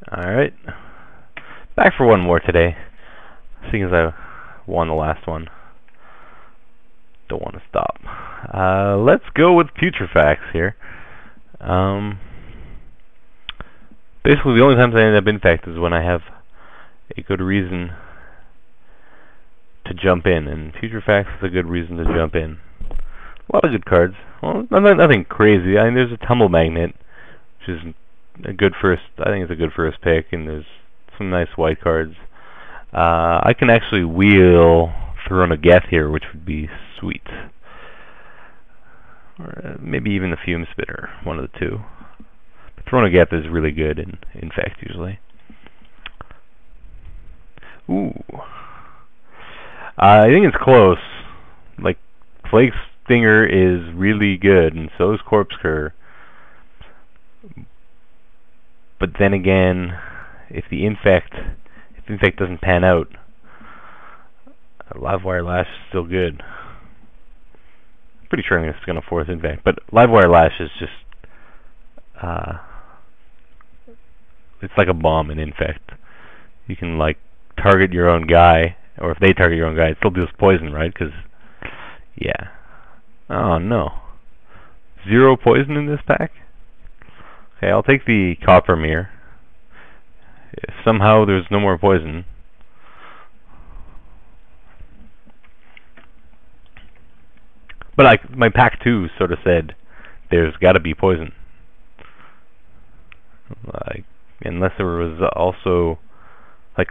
Alright, back for one more today, seeing as I won the last one. Don't want to stop. Let's go with putrefacts here. Basically the only times I end up infected is when I have a good reason to jump in, and putrefacts is a good reason to jump in. A lot of good cards. Well, nothing crazy. I mean, there's a tumble magnet, which is a good first. I think it's a good first pick, and there's some nice white cards. I can actually wheel Throne of Geth here, which would be sweet. Or maybe even the Fume Spitter, one of the two. But Throne of Geth is really good in infect usually. Ooh. I think it's close. Like, Plague Stinger is really good, and so is Corpse Cur. But then again, if infect doesn't pan out, Livewire Lash is still good. Pretty sure it's going to force infect, but Livewire Lash is just it's like a bomb in infect. You can like target your own guy, or if they target your own guy, it still deals poison, right? Because yeah. Oh no, 0 poison in this pack. Okay, I'll take the Copper Mirror. If somehow there's no more poison. But my pack 2 sort of said there's got to be poison. Like, unless there was also, like,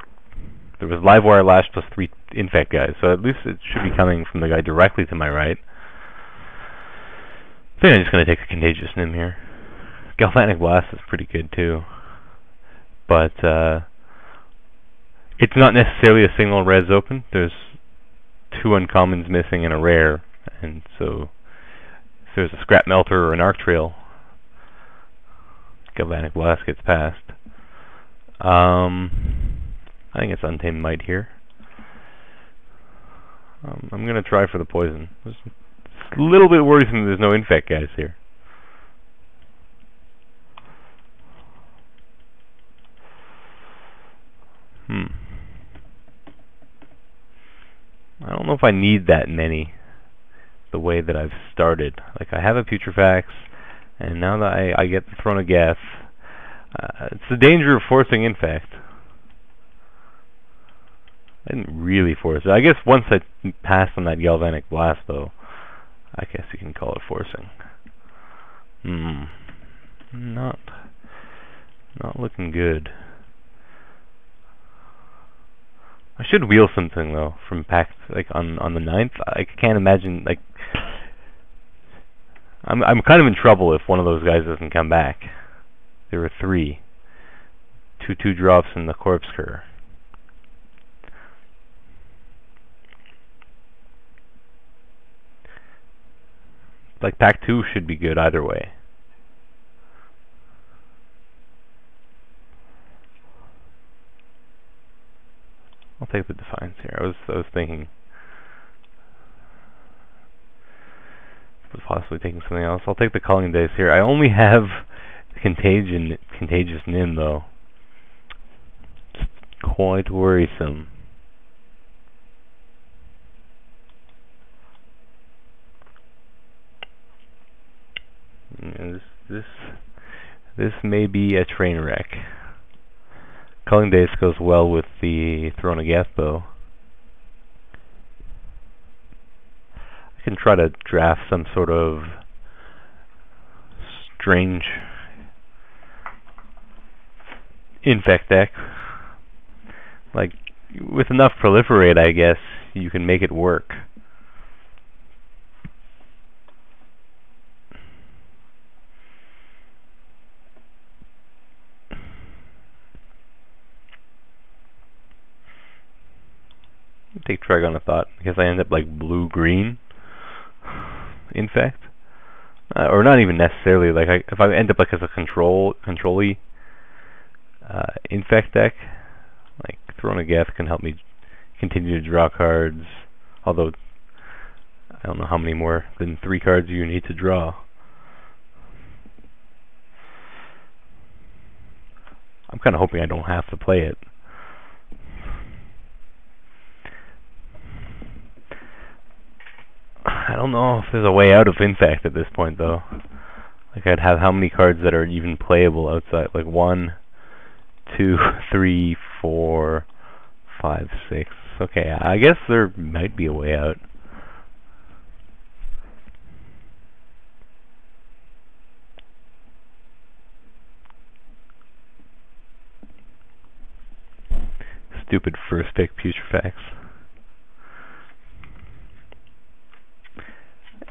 there was Livewire Lash plus 3 infect guys, so at least it should be coming from the guy directly to my right. I think I'm just going to take a Contagious Nim here. Galvanic Blast is pretty good too, but it's not necessarily a single res open. There's 2 uncommons missing and a rare, and so if there's a Scrap Melter or an Arc Trail, Galvanic Blast gets past. I think it's Untamed Might here. I'm going to try for the poison. It's a little bit worrisome there's no infect guys here. I don't know if I need that many the way that I've started. Like, I have a putrefacts, and now that I get the Throne of Geth, it's the danger of forcing infect. I didn't really force it. I guess once I passed on that Galvanic Blast, though, I guess you can call it forcing. Not looking good. I should wheel something though from pack, like on the 9th. I can't imagine, like, I'm kind of in trouble if one of those guys doesn't come back. There were 3, 2 drops in the Corpse Cur. Like, pack 2 should be good either way. I'll take the Defiance here. I was thinking of possibly taking something else. I'll take the Culling Dice here. I only have Contagious Nim though. It's quite worrisome. And this may be a train wreck. Culling Dice goes well with the Throne of Geth, though. I can try to draft some sort of strange infect deck. Like, with enough Proliferate, I guess, you can make it work. Take Trigon of Thought, because I end up like blue-green infect, or not even necessarily. Like, if I end up like as a control-y infect deck, like Throne of Geth can help me continue to draw cards. Although I don't know how many more than 3 cards you need to draw. I'm kind kind of hoping I don't have to play it. I don't know if there's a way out of Infect at this point, though. Like, I'd have how many cards that are even playable outside? Like 1, 2, 3, 4, 5, 6. Okay, I guess there might be a way out. Stupid first pick Putrefacts.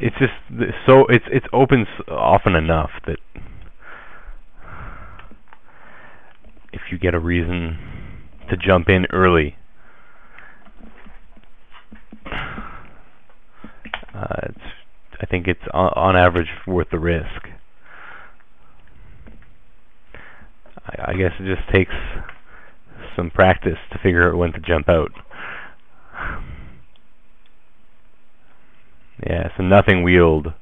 It's just so it's open often enough that if you get a reason to jump in early, I think it's on average worth the risk. I guess it just takes some practice to figure out when to jump out. Yeah, so nothing wheeled.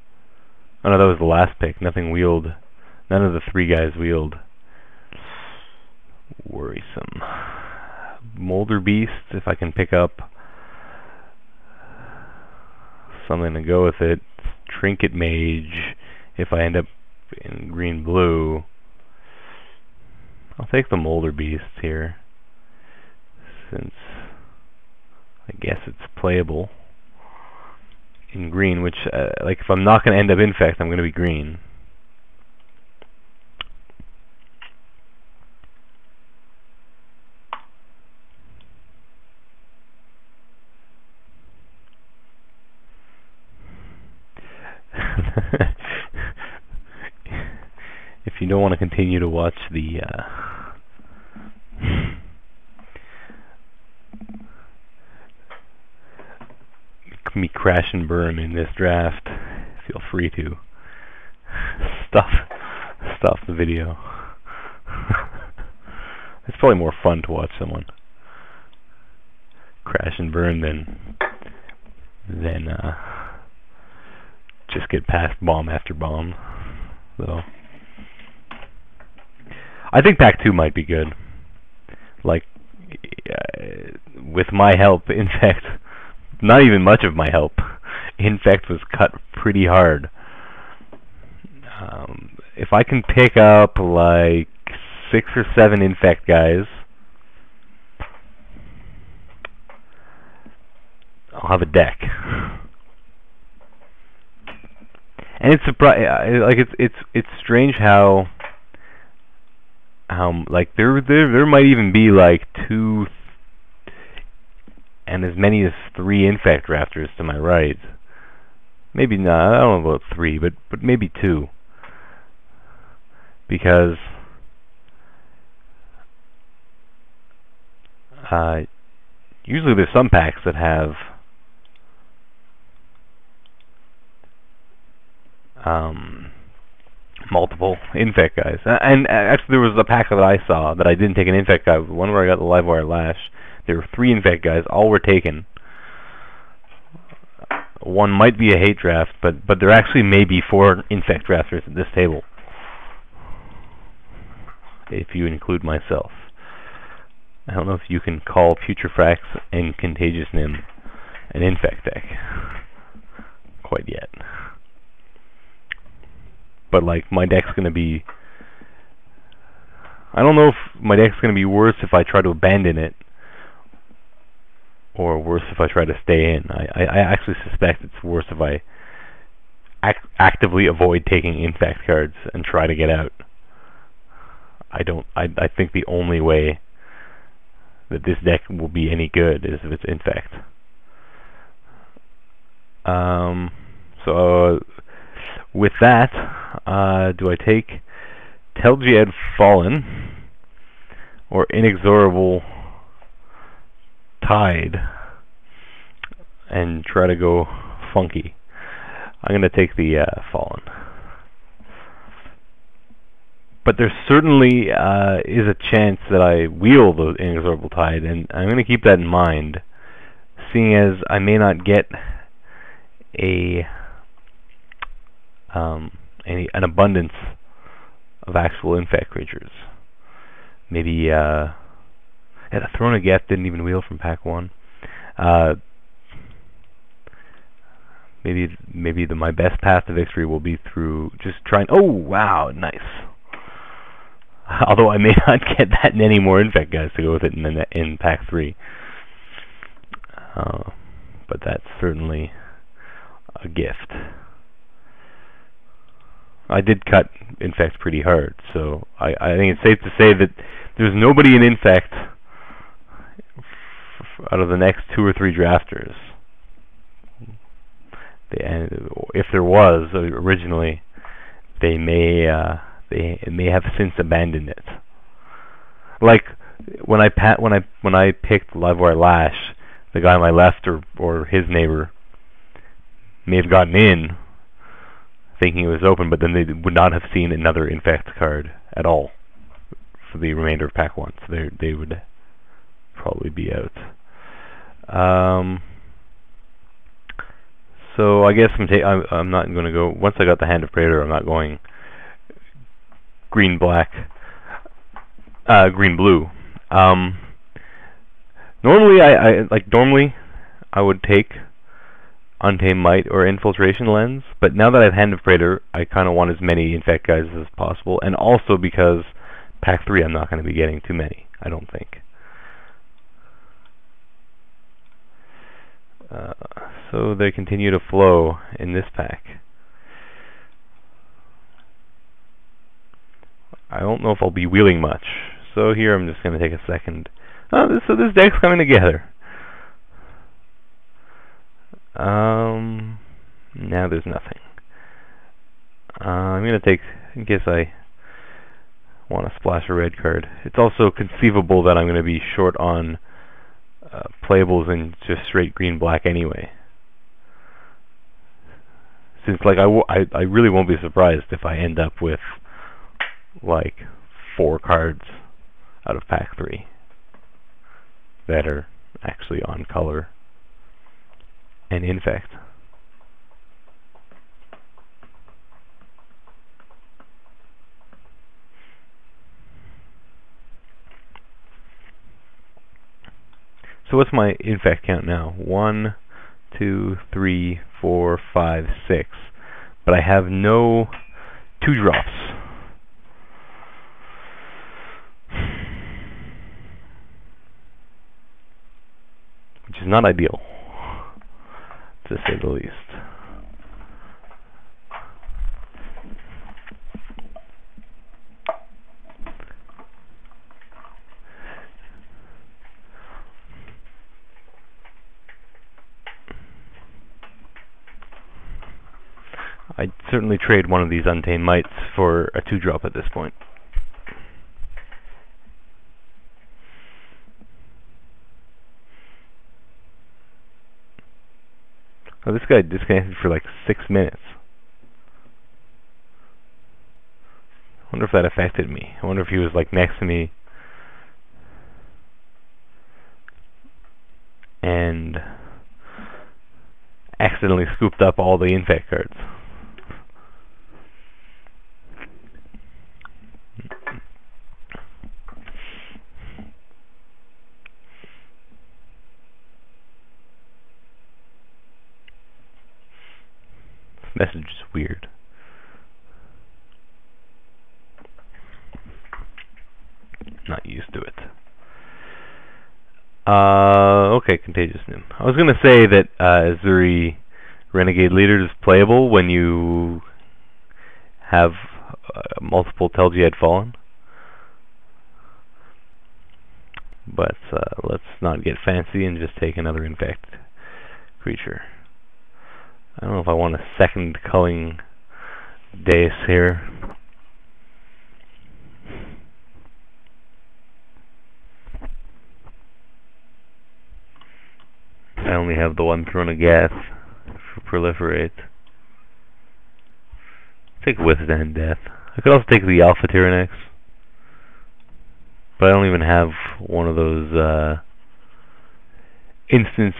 Oh no, that was the last pick. Nothing wheeled. None of the 3 guys wheeled. Worrisome. Molder Beast, if I can pick up something to go with it. Trinket Mage, if I end up in green-blue. I'll take the Molder Beast here, since I guess it's playable in green, which, like, if I'm not going to end up Infect, I'm going to be green. If you don't want to continue to watch the me crash and burn in this draft, feel free to stop the video. It's probably more fun to watch someone crash and burn than just get past bomb after bomb. So I think pack 2 might be good. Like, with my help, Infect, not even much of my help, Infect was cut pretty hard. If I can pick up like 6 or 7 Infect guys, I'll have a deck. And it's like it's strange how like there might even be like 2 and as many as 3 Infect drafters to my right. Maybe not. I don't know about 3, but maybe 2. Because usually there's some packs that have multiple Infect guys. And actually there was a pack that I saw that I didn't take an Infect guy. One where I got the Livewire Lash. There were 3 Infect guys. All were taken. One might be a hate draft, but there actually may be 4 Infect drafters at this table, if you include myself. I don't know if you can call Putrefacts and Contagious Nim an Infect deck quite yet. But like, my deck's gonna be, I don't know if my deck's gonna be worse if I try to abandon it, or worse if I try to stay in. I actually suspect it's worse if I actively avoid taking Infect cards and try to get out. I think the only way that this deck will be any good is if it's Infect. So with that, do I take Telgiad Fallen or Inexorable Tide and try to go funky? I'm going to take the Fallen. But there certainly is a chance that I wheel the Inexorable Tide, and I'm going to keep that in mind, seeing as I may not get an abundance of actual Infect creatures. maybe yeah, the Throne of Geth didn't even wheel from pack 1. Maybe my best path to victory will be through just trying. Oh wow, nice. Although I may not get that many more infect guys to go with it in pack 3, but that's certainly a gift. I did cut infect pretty hard, so I think it's safe to say that there's nobody in infect out of the next 2 or 3 drafters. If there was originally, they may have since abandoned it. Like when I picked Livewire Lash, the guy on my left or his neighbor may have gotten in thinking it was open, but then they would not have seen another infect card at all for the remainder of pack 1, so they would probably be out. So I guess I'm not going to go. Once I got the Hand of Praetor, I'm not going green black, green blue. Normally I would take Untamed Might or Infiltration Lens, but now that I have Hand of Praetor, I kind of want as many infect guys as possible, and also because pack 3 I'm not going to be getting too many, I don't think. So they continue to flow in this pack. I don't know if I'll be wheeling much, so here I'm just going to take a second. So this deck's coming together. Now there's nothing. I'm going to take, in case I want to splash a red card. It's also conceivable that I'm going to be short on playables in just straight green-black anyway. Since like I really won't be surprised if I end up with like 4 cards out of pack 3 that are actually on color and infect. So what's my infect count now? 1, 2, 3, 4, 5, 6. But I have no 2-drops. Which is not ideal, to say the least. I'd certainly trade one of these Untamed Mights for a 2-drop at this point. Oh, this guy disconnected for like 6 minutes. I wonder if that affected me. I wonder if he was like next to me and accidentally scooped up all the infect cards. Message is weird. Not used to it. Okay, Contagious Nim. I was going to say that Azuri Renegade Leader is playable when you have multiple Telgi Fallen. But let's not get fancy and just take another infect creature. I don't know if I want a second culling Deus here. I only have the 1 Throne of Geth for Proliferate. Take Withstand Death. I could also take the Alpha Tyrannex, but I don't even have one of those instance